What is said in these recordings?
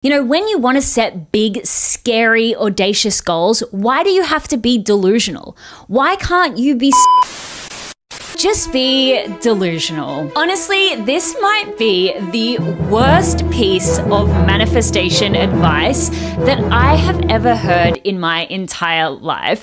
You know, when you want to set big, scary, audacious goals, why do you have to be delusional? Why can't you be just be delusional? Honestly, this might be the worst piece of manifestation advice that I have ever heard in my entire life.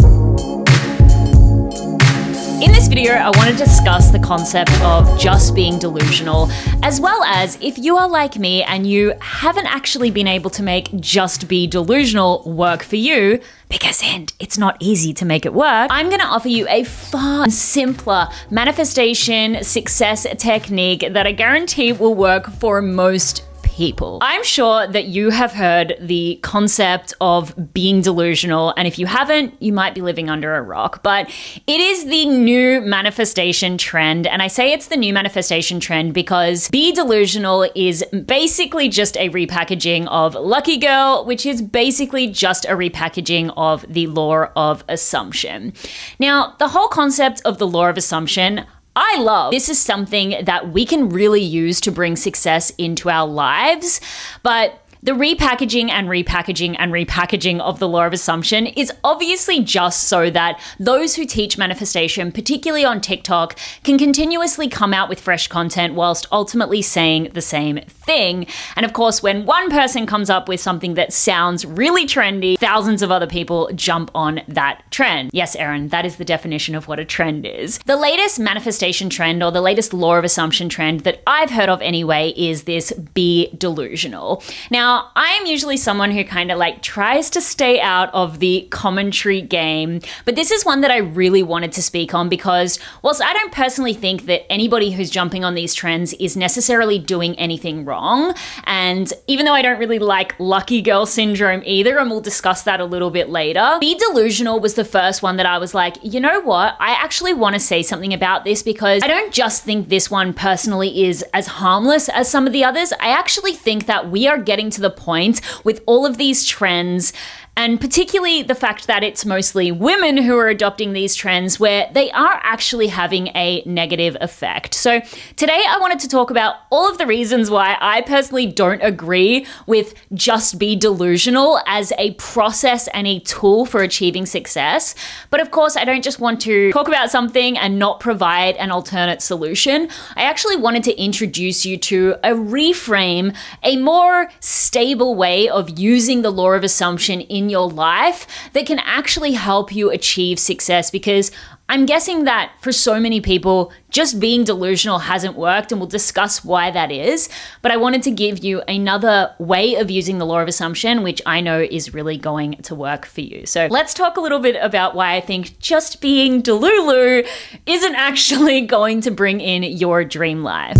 In this video, I want to discuss the concept of just being delusional, as well as if you are like me and you haven't actually been able to make just be delusional work for you, because hint, it's not easy to make it work, I'm going to offer you a far simpler manifestation success technique that I guarantee will work for most people. I'm sure that you have heard the concept of being delusional, and if you haven't, you might be living under a rock, but it is the new manifestation trend, and I say it's the new manifestation trend because be delusional is basically just a repackaging of Lucky Girl, which is basically just a repackaging of the law of assumption. Now, the whole concept of the law of assumption, I love. This is something that we can really use to bring success into our lives, but the repackaging and repackaging and repackaging of the law of assumption is obviously just so that those who teach manifestation, particularly on TikTok, can continuously come out with fresh content whilst ultimately saying the same thing. And of course, when one person comes up with something that sounds really trendy, thousands of other people jump on that trend. Yes, Erin, that is the definition of what a trend is. The latest manifestation trend, or the latest law of assumption trend that I've heard of anyway, is this be delusional. Now, I am usually someone who kind of like tries to stay out of the commentary game, but this is one that I really wanted to speak on because whilst I don't personally think that anybody who's jumping on these trends is necessarily doing anything wrong, and even though I don't really like lucky girl syndrome either, and we'll discuss that a little bit later, be delusional was the first one that I was like, you know what, I actually want to say something about this because I don't just think this one personally is as harmless as some of the others. I actually think that we are getting to the point with all of these trends, and particularly the fact that it's mostly women who are adopting these trends, where they are actually having a negative effect. So today I wanted to talk about all of the reasons why I personally don't agree with just be delusional as a process and a tool for achieving success. But of course, I don't just want to talk about something and not provide an alternate solution. I actually wanted to introduce you to a reframe, a more stable way of using the law of assumption in your life that can actually help you achieve success, because I'm guessing that for so many people, just being delusional hasn't worked, and we'll discuss why that is. But I wanted to give you another way of using the law of assumption, which I know is really going to work for you. So let's talk a little bit about why I think just being delulu isn't actually going to bring in your dream life.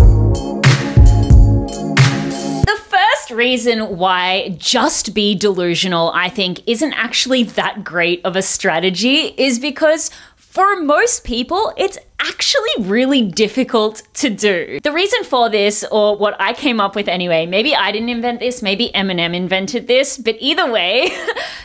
Reason why just be delusional, I think, isn't actually that great of a strategy is because for most people, it's actually really difficult to do. The reason for this, or what I came up with anyway, maybe I didn't invent this, maybe Eminem invented this, but either way,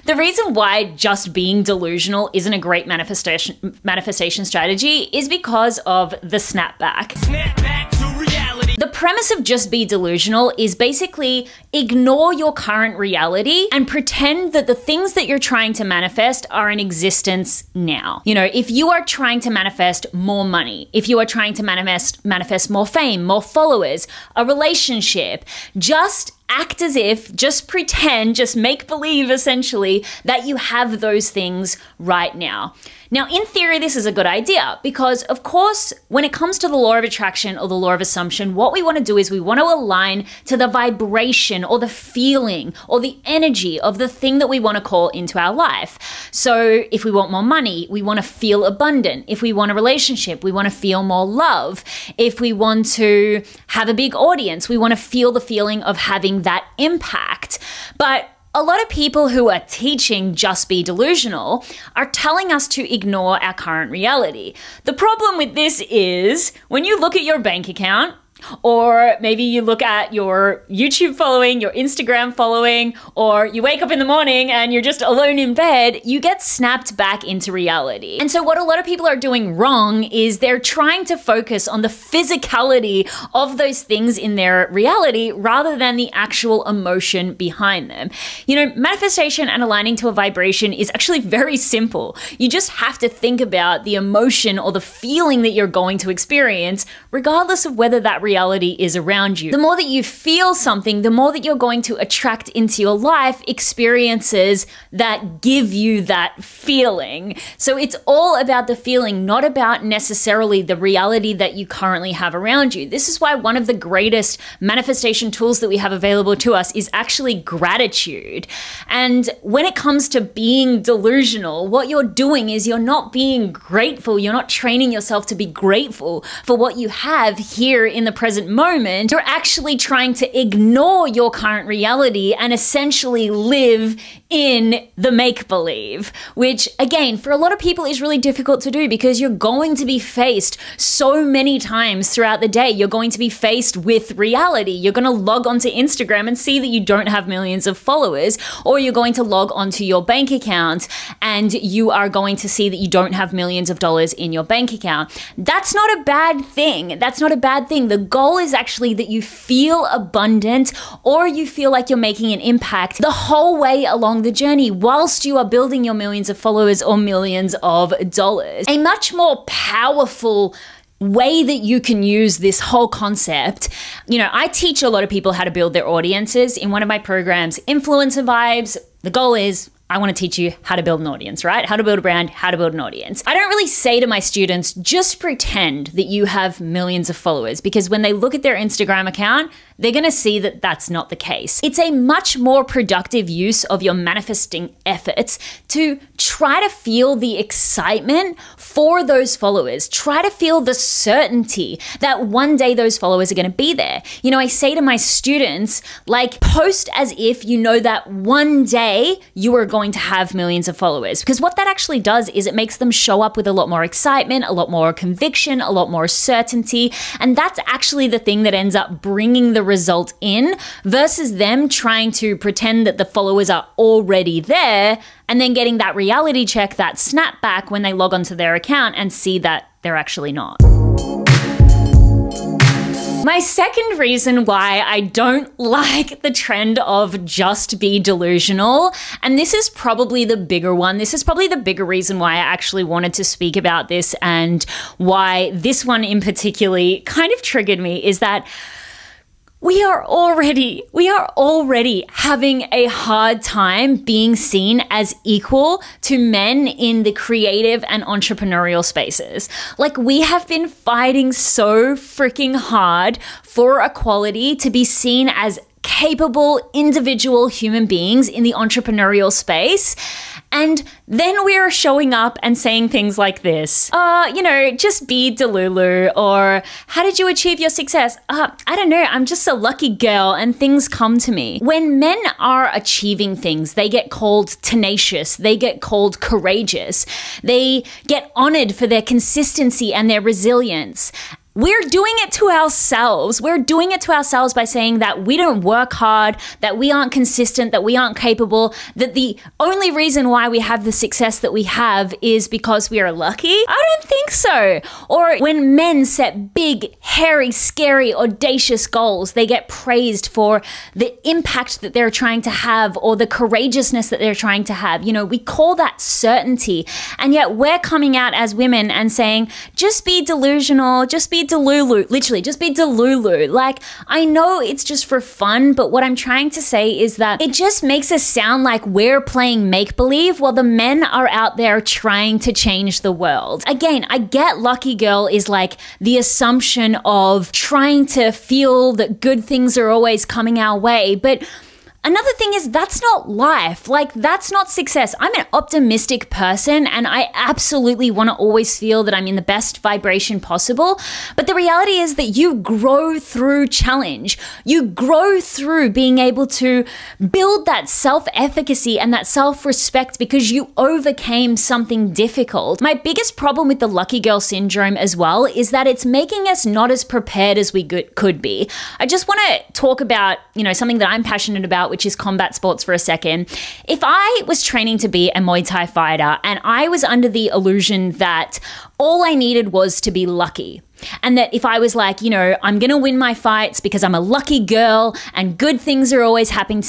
the reason why just being delusional isn't a great manifestation strategy is because of the snapback. Snapback to reality. The premise of just be delusional is basically ignore your current reality and pretend that the things that you're trying to manifest are in existence now. You know, if you are trying to manifest more money, if you are trying to manifest more fame, more followers, a relationship, just act as if, just pretend, just make believe essentially that you have those things right now. Now, in theory, this is a good idea because, of course, when it comes to the law of attraction or the law of assumption, what we want to do is we want to align to the vibration or the feeling or the energy of the thing that we want to call into our life. So if we want more money, we want to feel abundant. If we want a relationship, we want to feel more love. If we want to have a big audience, we want to feel the feeling of having that impact. But a lot of people who are teaching just be delusional are telling us to ignore our current reality. The problem with this is when you look at your bank account, Or maybe you look at your YouTube following, your Instagram following, or you wake up in the morning and you're just alone in bed, you get snapped back into reality. And so what a lot of people are doing wrong is they're trying to focus on the physicality of those things in their reality rather than the actual emotion behind them. You know, manifestation and aligning to a vibration is actually very simple. You just have to think about the emotion or the feeling that you're going to experience, regardless of whether that reality is around you. The more that you feel something, the more that you're going to attract into your life experiences that give you that feeling. So it's all about the feeling, not about necessarily the reality that you currently have around you. This is why one of the greatest manifestation tools that we have available to us is actually gratitude. And when it comes to being delusional, what you're doing is you're not being grateful. You're not training yourself to be grateful for what you have here in the present moment. You're actually trying to ignore your current reality and essentially live in the make-believe, which again, for a lot of people is really difficult to do because you're going to be faced so many times throughout the day. You're going to be faced with reality. You're going to log onto Instagram and see that you don't have millions of followers, or you're going to log onto your bank account and you are going to see that you don't have millions of dollars in your bank account. That's not a bad thing. That's not a bad thing. The goal is actually that you feel abundant or you feel like you're making an impact the whole way along the journey whilst you are building your millions of followers or millions of dollars. A much more powerful way that you can use this whole concept. You know, I teach a lot of people how to build their audiences in one of my programs, Influencer Vibes. The goal is I want to teach you how to build an audience, right? How to build a brand, how to build an audience. I don't really say to my students, just pretend that you have millions of followers, because when they look at their Instagram account, they're going to see that that's not the case. It's a much more productive use of your manifesting efforts to try to feel the excitement for those followers. Try to feel the certainty that one day those followers are going to be there. You know, I say to my students, like, post as if you know that one day you are going to have millions of followers, because what that actually does is it makes them show up with a lot more excitement, a lot more conviction, a lot more certainty. And that's actually the thing that ends up bringing the result in versus them trying to pretend that the followers are already there and then getting that reality check, that snapback when they log onto their account and see that they're actually not. My second reason why I don't like the trend of just be delusional, and this is probably the bigger one, this is probably the bigger reason why I actually wanted to speak about this and why this one in particular kind of triggered me, is that we are already having a hard time being seen as equal to men in the creative and entrepreneurial spaces. Like, we have been fighting so freaking hard for equality, to be seen as capable individual human beings in the entrepreneurial space. And then we're showing up and saying things like this, just be delulu, or how did you achieve your success? I don't know, I'm just a lucky girl and things come to me. When men are achieving things, they get called tenacious, they get called courageous, they get honored for their consistency and their resilience. We're doing it to ourselves. We're doing it to ourselves by saying that we don't work hard, that we aren't consistent, that we aren't capable, that the only reason why we have the success that we have is because we are lucky. I don't think so. Or when men set big, hairy, scary, audacious goals, they get praised for the impact that they're trying to have or the courageousness that they're trying to have. You know, we call that certainty. And yet we're coming out as women and saying, just be delusional, just be delulu, literally, just be delulu. Like, I know it's just for fun, but what I'm trying to say is that it just makes us sound like we're playing make-believe while the men are out there trying to change the world. Again, I get lucky girl is like the assumption of trying to feel that good things are always coming our way, but Another thing is that's not life. Like, that's not success. I'm an optimistic person and I absolutely want to always feel that I'm in the best vibration possible. But the reality is that you grow through challenge. You grow through being able to build that self-efficacy and that self-respect because you overcame something difficult. My biggest problem with the lucky girl syndrome as well is that it's making us not as prepared as we could be. I just want to talk about, something that I'm passionate about, which is combat sports, for a second. If I was training to be a Muay Thai fighter and I was under the illusion that all I needed was to be lucky, and that if I was like, I'm going to win my fights because I'm a lucky girl and good things are always happening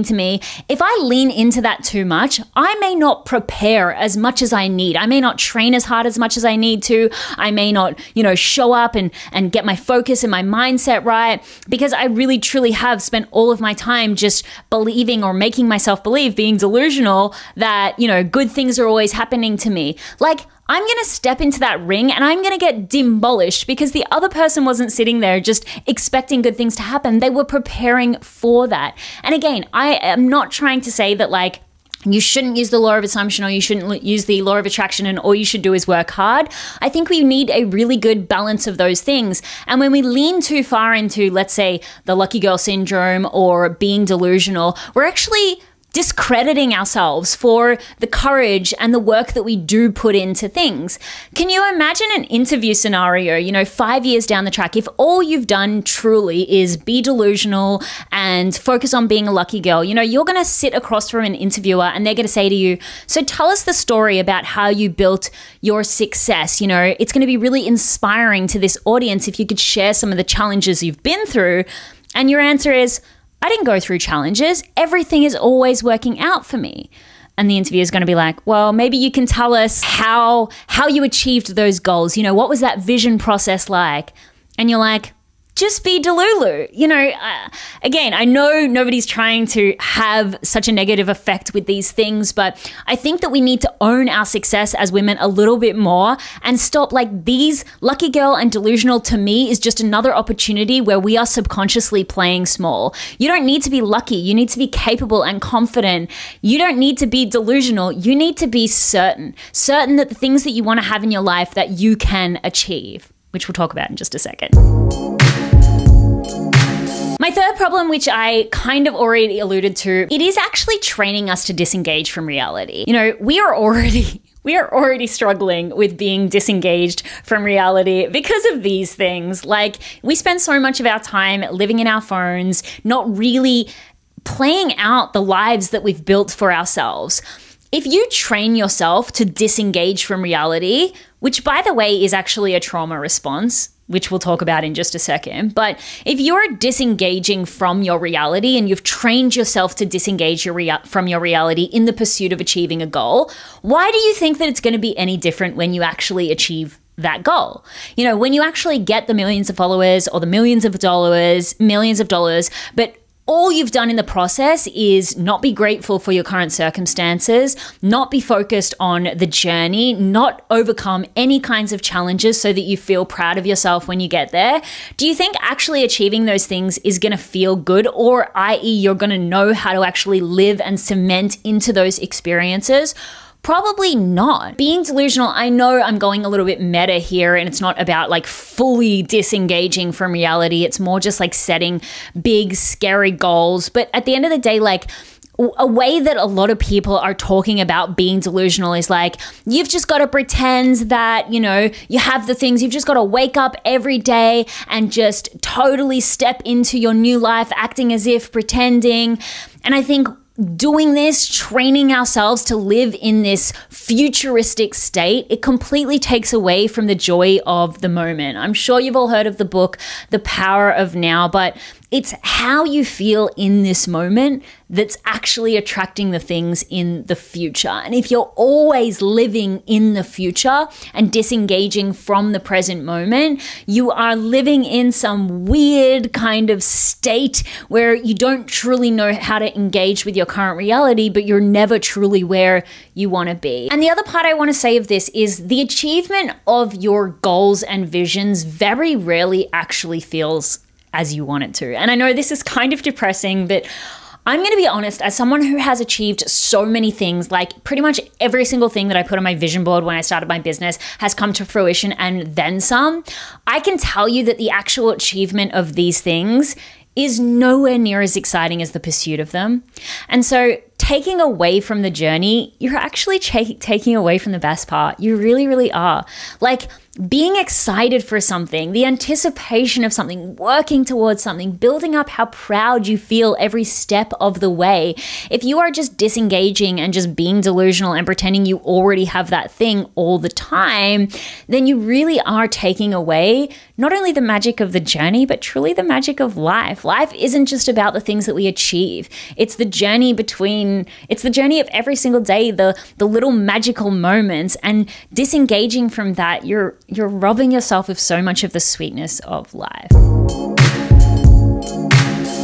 to me, if I lean into that too much, I may not prepare as much as I need. I may not train as hard as much as I need to. I may not, show up and get my focus and my mindset right because I really truly have spent all of my time just believing or making myself believe, being delusional, that, good things are always happening to me. Like, I'm going to step into that ring and I'm going to get demolished because the other person wasn't sitting there just expecting good things to happen. They were preparing for that. And again, I am not trying to say that like you shouldn't use the law of assumption or you shouldn't use the law of attraction and all you should do is work hard. I think we need a really good balance of those things. And when we lean too far into, let's say, the lucky girl syndrome or being delusional, we're actually discrediting ourselves for the courage and the work that we do put into things. Can you imagine an interview scenario, 5 years down the track, if all you've done truly is be delusional and focus on being a lucky girl, you're going to sit across from an interviewer and they're going to say to you, so tell us the story about how you built your success. It's going to be really inspiring to this audience if you could share some of the challenges you've been through. And your answer is, I didn't go through challenges. Everything is always working out for me. And the interviewer is going to be like, well, maybe you can tell us how you achieved those goals. What was that vision process like? And you're like, just be delulu. Again, I know nobody's trying to have such a negative effect with these things, but I think that we need to own our success as women a little bit more and stop like these lucky girl and delusional to me is just another opportunity where we are subconsciously playing small. You don't need to be lucky. You need to be capable and confident. You don't need to be delusional. You need to be certain that the things that you want to have in your life that you can achieve, which we'll talk about in just a second. My third problem, which I kind of already alluded to, it is actually training us to disengage from reality. We are already struggling with being disengaged from reality because of these things. Like, we spend so much of our time living in our phones, not really playing out the lives that we've built for ourselves. If you train yourself to disengage from reality, which by the way is actually a trauma response, which we'll talk about in just a second. But if you're disengaging from your reality and you've trained yourself to disengage from your reality in the pursuit of achieving a goal, why do you think that it's going to be any different when you actually achieve that goal? When you actually get the millions of followers or the millions of dollars, but all you've done in the process is not be grateful for your current circumstances, not be focused on the journey, not overcome any kinds of challenges so that you feel proud of yourself when you get there. Do you think actually achieving those things is going to feel good, or i.e. you're going to know how to actually live and cement into those experiences? Probably not. Being delusional, I know I'm going a little bit meta here and it's not about like fully disengaging from reality. It's more just like setting big, scary goals. But at the end of the day, like a way that a lot of people are talking about being delusional is like, you've just got to pretend that, you have the things. You've just got to wake up every day and just totally step into your new life, acting as if, pretending. And I think doing this, training ourselves to live in this futuristic state, it completely takes away from the joy of the moment. I'm sure you've all heard of the book, The Power of Now, but it's how you feel in this moment that's actually attracting the things in the future. And if you're always living in the future and disengaging from the present moment, you are living in some weird kind of state where you don't truly know how to engage with your current reality, but you're never truly where you want to be. And the other part I want to say of this is the achievement of your goals and visions very rarely actually feels as you want it to. And I know this is kind of depressing, but I'm going to be honest, as someone who has achieved so many things, like pretty much every single thing that I put on my vision board when I started my business has come to fruition and then some, I can tell you that the actual achievement of these things is nowhere near as exciting as the pursuit of them. And so taking away from the journey, you're actually taking away from the best part. You really, really are. Like being excited for something, the anticipation of something, working towards something, building up how proud you feel every step of the way. If you are just disengaging and just being delusional and pretending you already have that thing all the time, then you really are taking away not only the magic of the journey, but truly the magic of life. Life isn't just about the things that we achieve. It's the journey of every single day, the little magical moments, and disengaging from that, you're robbing yourself of so much of the sweetness of life.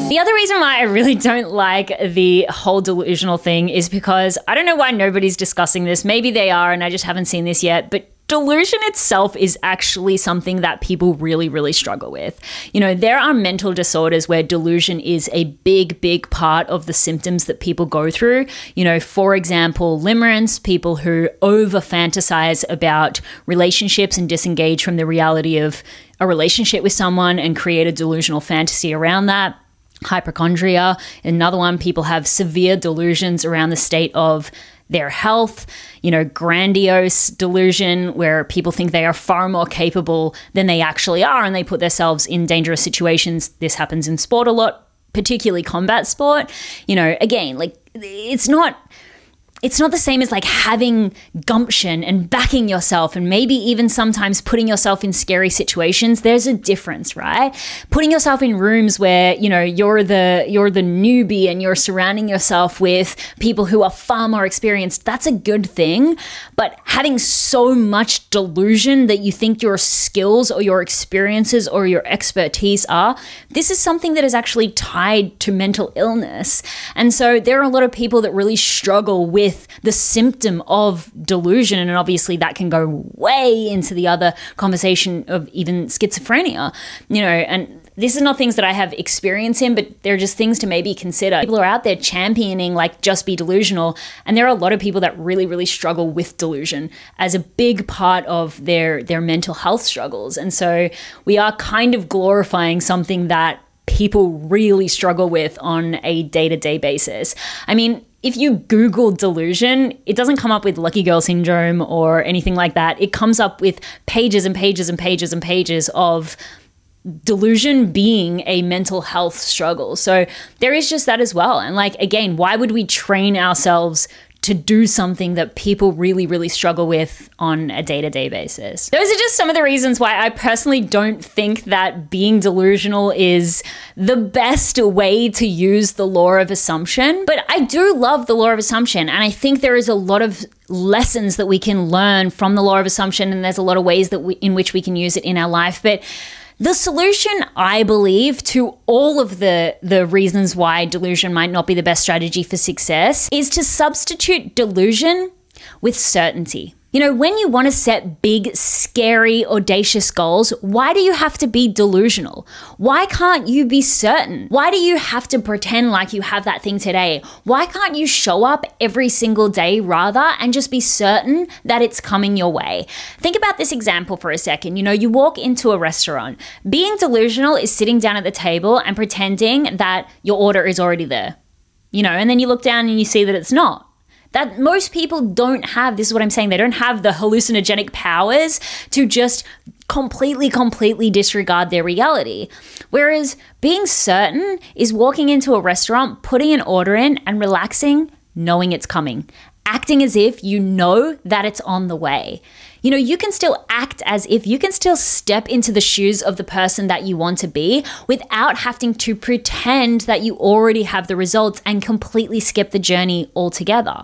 The other reason why I really don't like the whole delusional thing is because I don't know why nobody's discussing this. Maybe they are and I just haven't seen this yet, but delusion itself is actually something that people really, really struggle with. You know, there are mental disorders where delusion is a big, big part of the symptoms that people go through. You know, for example, limerence, people who over fantasize about relationships and disengage from the reality of a relationship with someone and create a delusional fantasy around that. Hypochondria, another one, people have severe delusions around the state of their health. You know, grandiose delusion, where people think they are far more capable than they actually are and they put themselves in dangerous situations. This happens in sport a lot, particularly combat sport. You know, again, like it's not the same as like having gumption and backing yourself and maybe even sometimes putting yourself in scary situations. There's a difference, right? Putting yourself in rooms where, you know, you're the newbie and you're surrounding yourself with people who are far more experienced. That's a good thing. But having so much delusion that you think your skills or your experiences or your expertise are, this is something that is actually tied to mental illness. And so there are a lot of people that really struggle with the symptom of delusion, and obviously that can go way into the other conversation of even schizophrenia, you know, and this is not things that I have experience in, but they're just things to maybe consider. People are out there championing like Just Be Delusional, and there are a lot of people that really, really struggle with delusion as a big part of their mental health struggles. And so we are kind of glorifying something that people really struggle with on a day-to-day basis. I mean, if you Google delusion, it doesn't come up with lucky girl syndrome or anything like that. It comes up with pages and pages and pages and pages of delusion being a mental health struggle. So there is just that as well. And like, again, why would we train ourselves to do something that people really, really struggle with on a day-to-day basis? Those are just some of the reasons why I personally don't think that being delusional is the best way to use the law of assumption. But I do love the law of assumption, and I think there is a lot of lessons that we can learn from the law of assumption, and there's a lot of ways that in which we can use it in our life. But the solution, I believe, to all of the reasons why delusion might not be the best strategy for success is to substitute delusion with certainty. You know, when you want to set big, scary, audacious goals, why do you have to be delusional? Why can't you be certain? Why do you have to pretend like you have that thing today? Why can't you show up every single day rather and just be certain that it's coming your way? Think about this example for a second. You know, you walk into a restaurant. Being delusional is sitting down at the table and pretending that your order is already there. You know, and then you look down and you see that it's not. That most people don't have, this is what I'm saying, they don't have the hallucinogenic powers to just completely disregard their reality. Whereas being certain is walking into a restaurant, putting an order in and relaxing, knowing it's coming, acting as if you know that it's on the way. You know, you can still act as if, you can still step into the shoes of the person that you want to be without having to pretend that you already have the results and completely skip the journey altogether.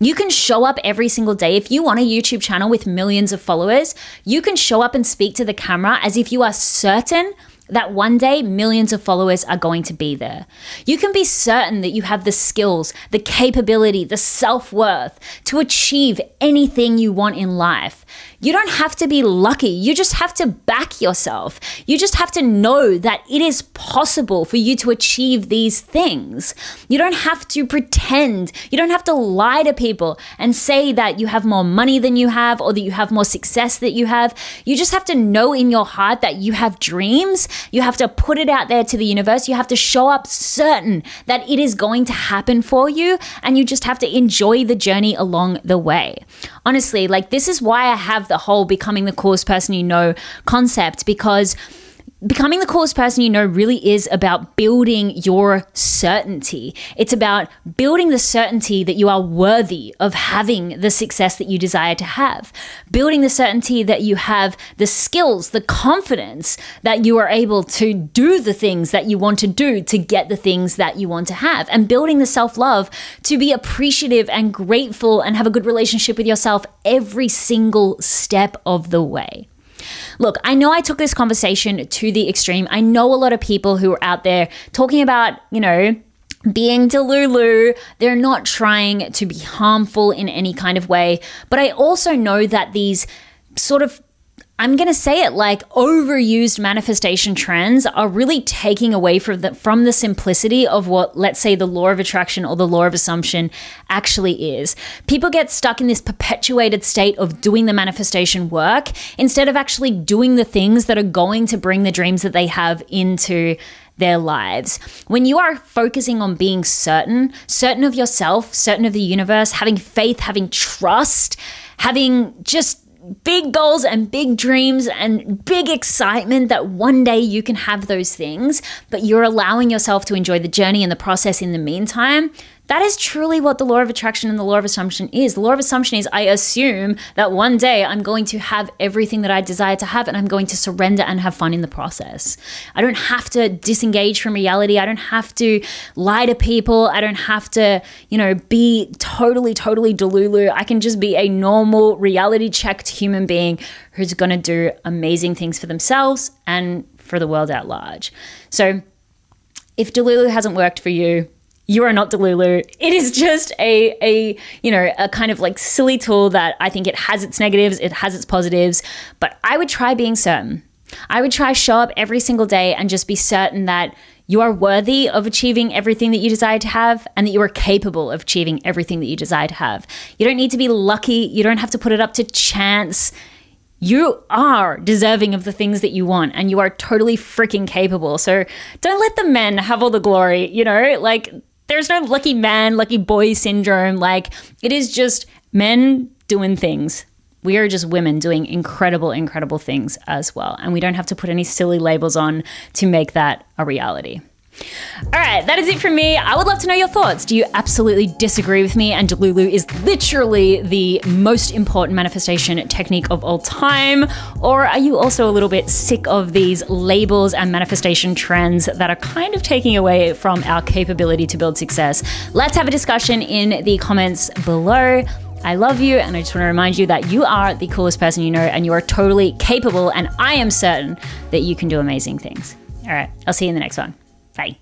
You can show up every single day. If you want a YouTube channel with millions of followers, you can show up and speak to the camera as if you are certain that one day millions of followers are going to be there. You can be certain that you have the skills, the capability, the self-worth to achieve anything you want in life. You don't have to be lucky. You just have to back yourself. You just have to know that it is possible for you to achieve these things. You don't have to pretend. You don't have to lie to people and say that you have more money than you have or that you have more success that you have. You just have to know in your heart that you have dreams. You have to put it out there to the universe. You have to show up certain that it is going to happen for you, and you just have to enjoy the journey along the way. Honestly, like, this is why I have the whole becoming the coolest person you know concept, because becoming the coolest person you know really is about building your certainty. It's about building the certainty that you are worthy of having the success that you desire to have. Building the certainty that you have the skills, the confidence that you are able to do the things that you want to do to get the things that you want to have. And building the self-love to be appreciative and grateful and have a good relationship with yourself every single step of the way. Look, I know I took this conversation to the extreme. I know a lot of people who are out there talking about, being delulu. They're not trying to be harmful in any kind of way. But I also know that these sort of, I'm going to say it, like, overused manifestation trends are really taking away from the simplicity of what, let's say, the law of attraction or the law of assumption actually is. People get stuck in this perpetuated state of doing the manifestation work instead of actually doing the things that are going to bring the dreams that they have into their lives. When you are focusing on being certain of yourself, certain of the universe, having faith, having trust, having just big goals and big dreams and big excitement that one day you can have those things, but you're allowing yourself to enjoy the journey and the process in the meantime, that is truly what the law of attraction and the law of assumption is. The law of assumption is I assume that one day I'm going to have everything that I desire to have, and I'm going to surrender and have fun in the process. I don't have to disengage from reality. I don't have to lie to people. I don't have to, be totally delulu. I can just be a normal reality checked human being who's going to do amazing things for themselves and for the world at large. So if delulu hasn't worked for you, you are not delulu. It is just a kind of like silly tool that I think it has its negatives, it has its positives, but I would try being certain. I would try show up every single day and just be certain that you are worthy of achieving everything that you desire to have and that you are capable of achieving everything that you desire to have. You don't need to be lucky. You don't have to put it up to chance. You are deserving of the things that you want, and you are totally freaking capable. So don't let the men have all the glory, there's no lucky man, lucky boy syndrome. It is just men doing things. We are just women doing incredible, incredible things as well. And we don't have to put any silly labels on to make that a reality. All right, that is it from me. I would love to know your thoughts. Do you absolutely disagree with me and delulu is literally the most important manifestation technique of all time? Or are you also a little bit sick of these labels and manifestation trends that are kind of taking away from our capability to build success? Let's have a discussion in the comments below. I love you, and I just want to remind you that you are the coolest person you know, and you are totally capable, and I am certain that you can do amazing things. All right, I'll see you in the next one. Bye.